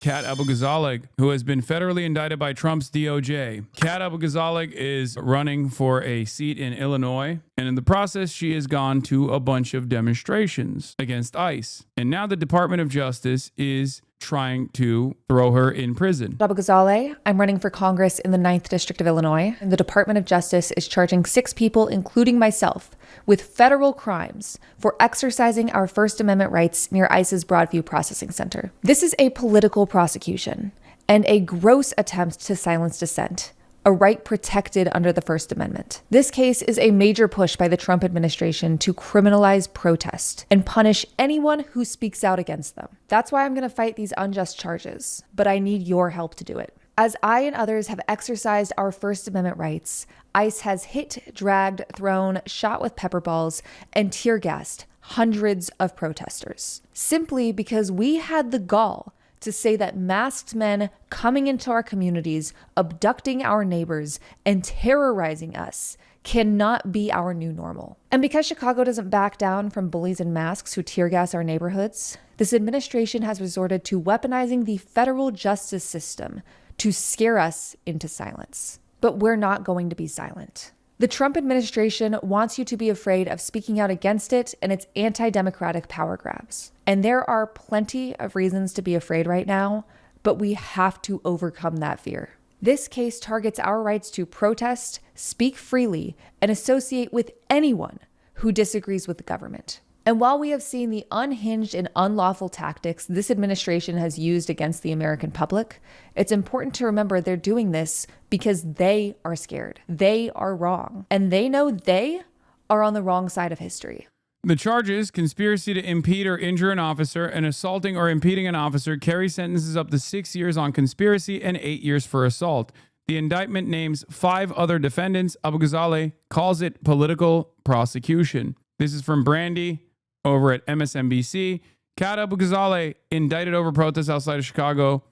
Kat Abughazaleh, who has been federally indicted by Trump's DOJ. Kat Abughazaleh is running for a seat in Illinois, and in the process, she has gone to a bunch of demonstrations against ICE. And now the Department of Justice is trying to throw her in prison. Abughazaleh, I'm running for Congress in the 9th District of Illinois, and the Department of Justice is charging 6 people, including myself, with federal crimes for exercising our First Amendment rights near ICE's Broadview Processing Center. This is a political prosecution and a gross attempt to silence dissent, a right protected under the First Amendment. This case is a major push by the Trump administration to criminalize protest and punish anyone who speaks out against them. That's why I'm going to fight these unjust charges, but I need your help to do it. As I and others have exercised our First Amendment rights, ICE has hit, dragged, thrown, shot with pepper balls, and tear gassed hundreds of protesters, simply because we had the gall to say that masked men coming into our communities, abducting our neighbors, and terrorizing us cannot be our new normal. And because Chicago doesn't back down from bullies in masks who tear gas our neighborhoods, this administration has resorted to weaponizing the federal justice system to scare us into silence. But we're not going to be silent. The Trump administration wants you to be afraid of speaking out against it and its anti-democratic power grabs. And there are plenty of reasons to be afraid right now, but we have to overcome that fear. This case targets our rights to protest, speak freely, and associate with anyone who disagrees with the government. And while we have seen the unhinged and unlawful tactics this administration has used against the American public, it's important to remember they're doing this because they are scared. They are wrong. And they know they are on the wrong side of history. The charges: conspiracy to impede or injure an officer, and assaulting or impeding an officer, carry sentences up to 6 years on conspiracy and 8 years for assault. The indictment names 5 other defendants. Abughazaleh calls it political prosecution. This is from Brandy over at MSNBC. Kat Abughazaleh indicted over protests outside of Chicago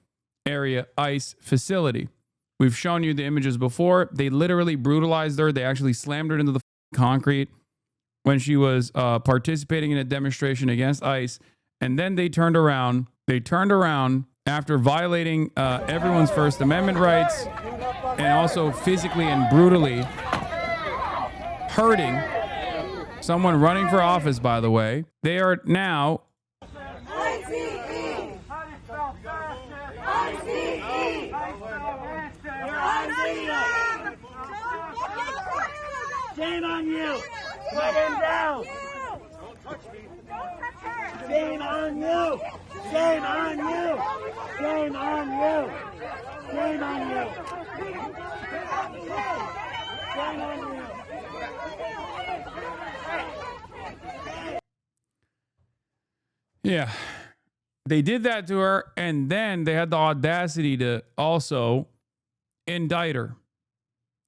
area ICE facility. We've shown you the images before. They literally brutalized her. They actually slammed her into the concrete when she was participating in a demonstration against ICE. And then they turned around. They turned around after violating everyone's First Amendment rights and also physically and brutally hurting someone running for office, by the way. They are now shame on you. Put him down. Don't touch me. Don't touch her. Shame on you. Shame on you. Shame on you. Shame on you. Shame on you. Yeah, they did that to her, and then they had the audacity to also indict her.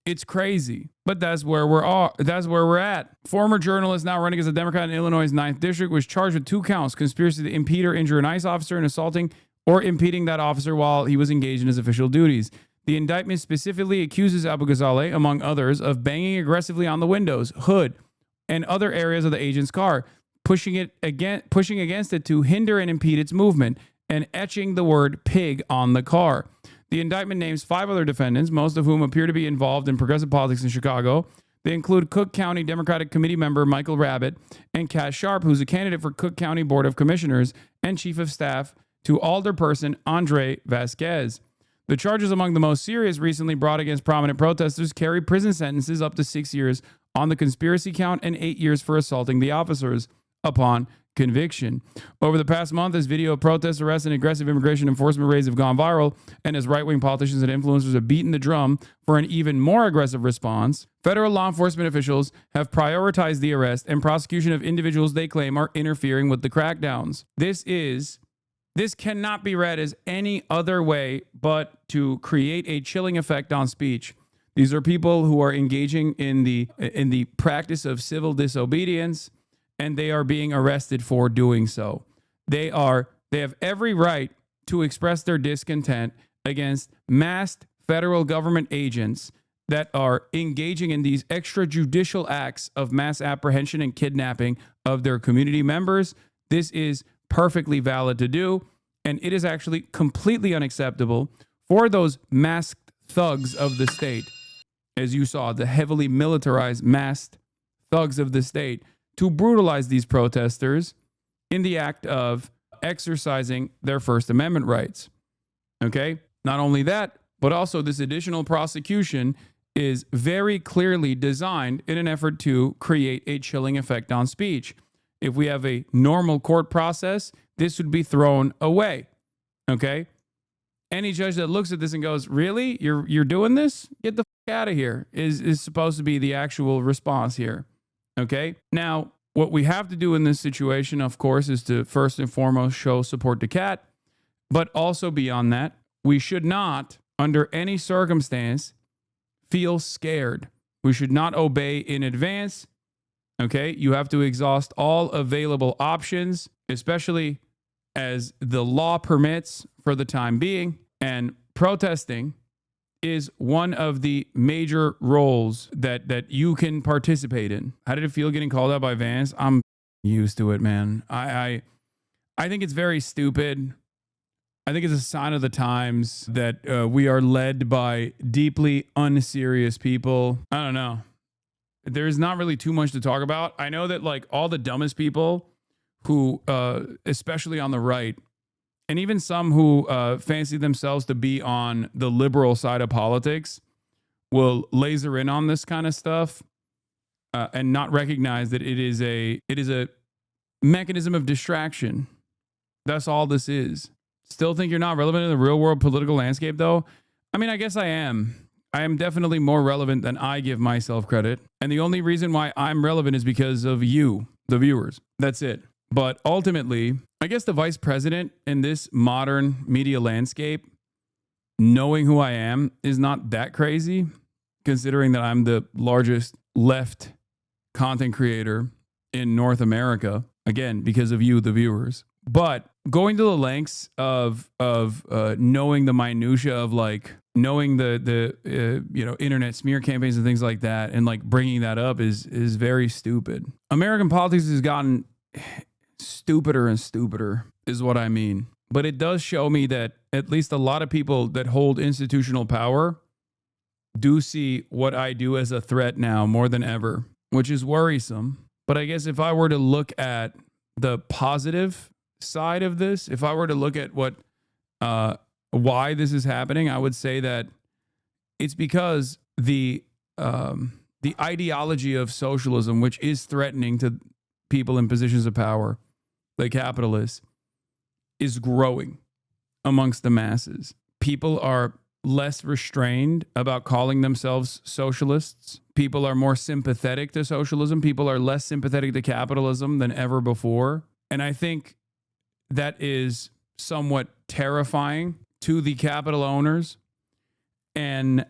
It's crazy, but that's where we're at. Former journalist now running as a Democrat in Illinois' 9th District was charged with 2 counts: conspiracy to impede or injure an ICE officer and assaulting or impeding that officer while he was engaged in his official duties. The indictment specifically accuses Abughazaleh, among others, of banging aggressively on the windows, hood, and other areas of the agent's car, pushing against it to hinder and impede its movement, and etching the word pig on the car. The indictment names 5 other defendants, most of whom appear to be involved in progressive politics in Chicago. They include Cook County Democratic Committee member Michael Rabbitt and Cass Sharp, who's a candidate for Cook County Board of Commissioners and Chief of Staff to Alderperson Andre Vasquez. The charges among the most serious recently brought against prominent protesters carry prison sentences up to 6 years on the conspiracy count and 8 years for assaulting the officers upon conviction. Over the past month, as video of protests, arrests, and aggressive immigration enforcement raids have gone viral, and as right-wing politicians and influencers have beaten the drum for an even more aggressive response, federal law enforcement officials have prioritized the arrest and prosecution of individuals they claim are interfering with the crackdowns. This cannot be read as any other way but to create a chilling effect on speech. These are people who are engaging in the practice of civil disobedience, and they are being arrested for doing so. They have every right to express their discontent against masked federal government agents that are engaging in these extrajudicial acts of mass apprehension and kidnapping of their community members. This is perfectly valid to do, And it is actually completely unacceptable for those masked thugs of the state, as you saw, the heavily militarized masked thugs of the state, to brutalize these protesters in the act of exercising their First Amendment rights. Okay? Not only that, but also this additional prosecution is very clearly designed in an effort to create a chilling effect on speech. If we have a normal court process, this would be thrown away. Okay? Any judge that looks at this and goes, really? You're doing this? Get the fuck out of here, is supposed to be the actual response here. Okay? Now, what we have to do in this situation, of course, is to first and foremost show support to Kat, but also beyond that, we should not, under any circumstance, feel scared. We should not obey in advance. Okay? You have to exhaust all available options, especially as the law permits for the time being. And protesting is one of the major roles that you can participate in. How did it feel getting called out by Vance? I'm used to it, man. I think it's very stupid. I think it's a sign of the times that we are led by deeply unserious people. I don't know. There's not really too much to talk about. I know that like all the dumbest people who, especially on the right, and even some who fancy themselves to be on the liberal side of politics, will laser in on this kind of stuff and not recognize that it is a mechanism of distraction. That's all this is. Still think you're not relevant in the real world political landscape, though? I mean, I guess I am. I am definitely more relevant than I give myself credit. And the only reason why I'm relevant is because of you, the viewers. That's it. But ultimately, I guess the vice president in this modern media landscape, knowing who I am, is not that crazy, considering that I'm the largest left content creator in North America, again, because of you, the viewers. But going to the lengths of knowing the minutia of like knowing the internet smear campaigns and things like that, and like bringing that up is very stupid. American politics has gotten stupider and stupider, is what I mean. But it does show me that at least a lot of people that hold institutional power do see what I do as a threat now more than ever, which is worrisome. But I guess if I were to look at the positive side of this, if I were to look at what why this is happening, I would say that it's because the ideology of socialism, which is threatening to people in positions of power, the capitalists, is growing amongst the masses. People are less restrained about calling themselves socialists. People are more sympathetic to socialism. People are less sympathetic to capitalism than ever before. And I think that is somewhat terrifying to the capital owners. And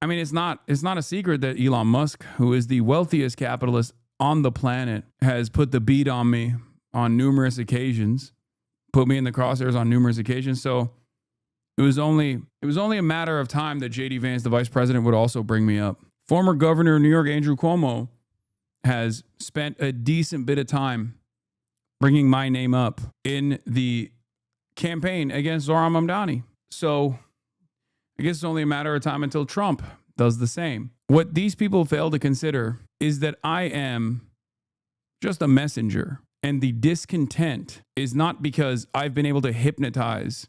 I mean, it's not a secret that Elon Musk, who is the wealthiest capitalist on the planet, has put the beat on me on numerous occasions, put me in the crosshairs on numerous occasions. So it was only a matter of time that JD Vance, the vice president, would also bring me up. Former governor of New York, Andrew Cuomo, has spent a decent bit of time bringing my name up in the campaign against Zohran Mamdani. So I guess it's only a matter of time until Trump does the same. What these people fail to consider is that I am just a messenger. And the discontent is not because I've been able to hypnotize,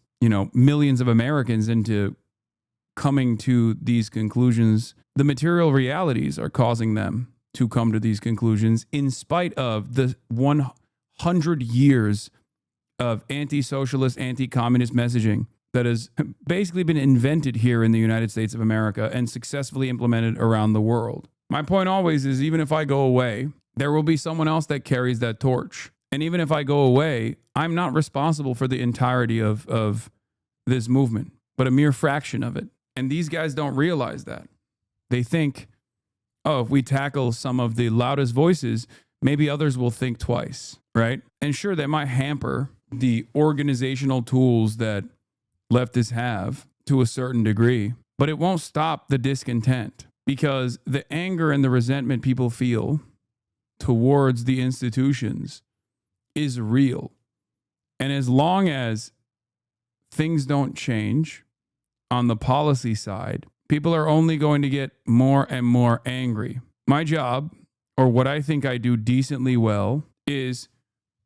millions of Americans into coming to these conclusions. The material realities are causing them to come to these conclusions in spite of the 100 years of anti-socialist, anti-communist messaging that has basically been invented here in the United States of America and successfully implemented around the world. My point always is, even if I go away, there will be someone else that carries that torch. And even if I go away, I'm not responsible for the entirety of this movement, but a mere fraction of it. And these guys don't realize that. They think, oh, if we tackle some of the loudest voices, maybe others will think twice, right? And sure, that might hamper the organizational tools that leftists have to a certain degree, but it won't stop the discontent, because the anger and the resentment people feel towards the institutions is real. And as long as things don't change on the policy side, people are only going to get more and more angry. My job, or what I think I do decently well, is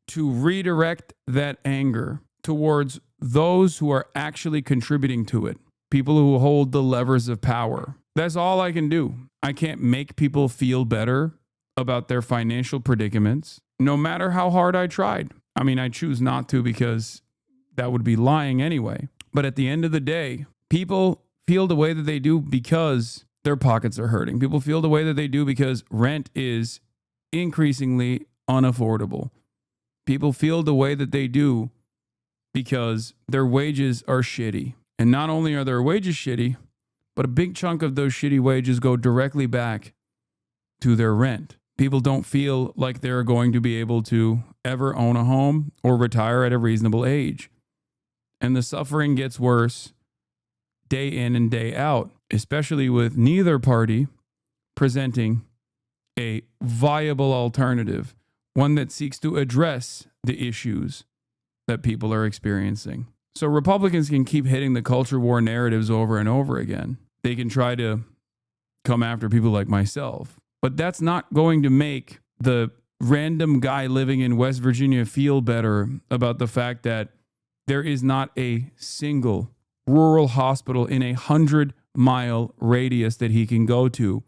to redirect that anger towards those who are actually contributing to it, people who hold the levers of power. That's all I can do. I can't make people feel better about their financial predicaments, no matter how hard I tried. I mean, I choose not to because that would be lying anyway. But at the end of the day, people feel the way that they do because their pockets are hurting. People feel the way that they do because rent is increasingly unaffordable. People feel the way that they do because their wages are shitty. And not only are their wages shitty, but a big chunk of those shitty wages go directly back to their rent. People don't feel like they're going to be able to ever own a home or retire at a reasonable age. And the suffering gets worse day in and day out, especially with neither party presenting a viable alternative, one that seeks to address the issues that people are experiencing. So Republicans can keep hitting the culture war narratives over and over again. They can try to come after people like myself, but that's not going to make the random guy living in West Virginia feel better about the fact that there is not a single rural hospital in a 100-mile radius that he can go to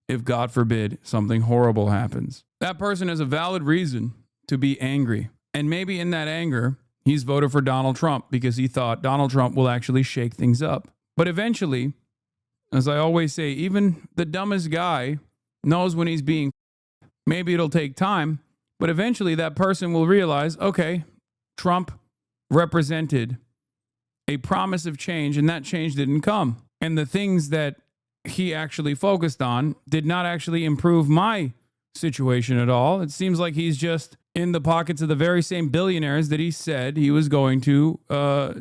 if, God forbid, something horrible happens. That person has a valid reason to be angry. And maybe in that anger, he's voted for Donald Trump because he thought Donald Trump will actually shake things up. But eventually, as I always say, even the dumbest guy knows when he's being, maybe it'll take time, but eventually that person will realize, okay, Trump represented a promise of change, and that change didn't come. And the things that he actually focused on did not actually improve my situation at all. It seems like he's just in the pockets of the very same billionaires that he said he was going to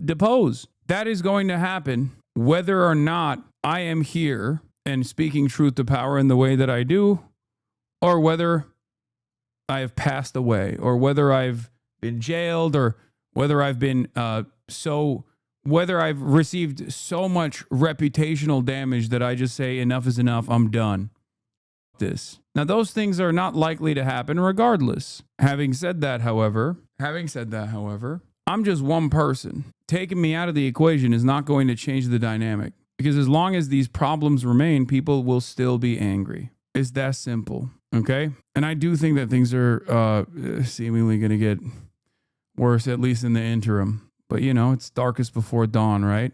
depose. That is going to happen whether or not I am here and speaking truth to power in the way that I do, or whether I have passed away, or whether I've been jailed, or whether I've been whether I've received so much reputational damage that I just say enough is enough, I'm done. Now, those things are not likely to happen regardless. Having said that, however, I'm just one person. Taking me out of the equation is not going to change the dynamic, because as long as these problems remain, people will still be angry. It's that simple, okay? And I do think that things are seemingly going to get worse, at least in the interim. But, you know, it's darkest before dawn, right?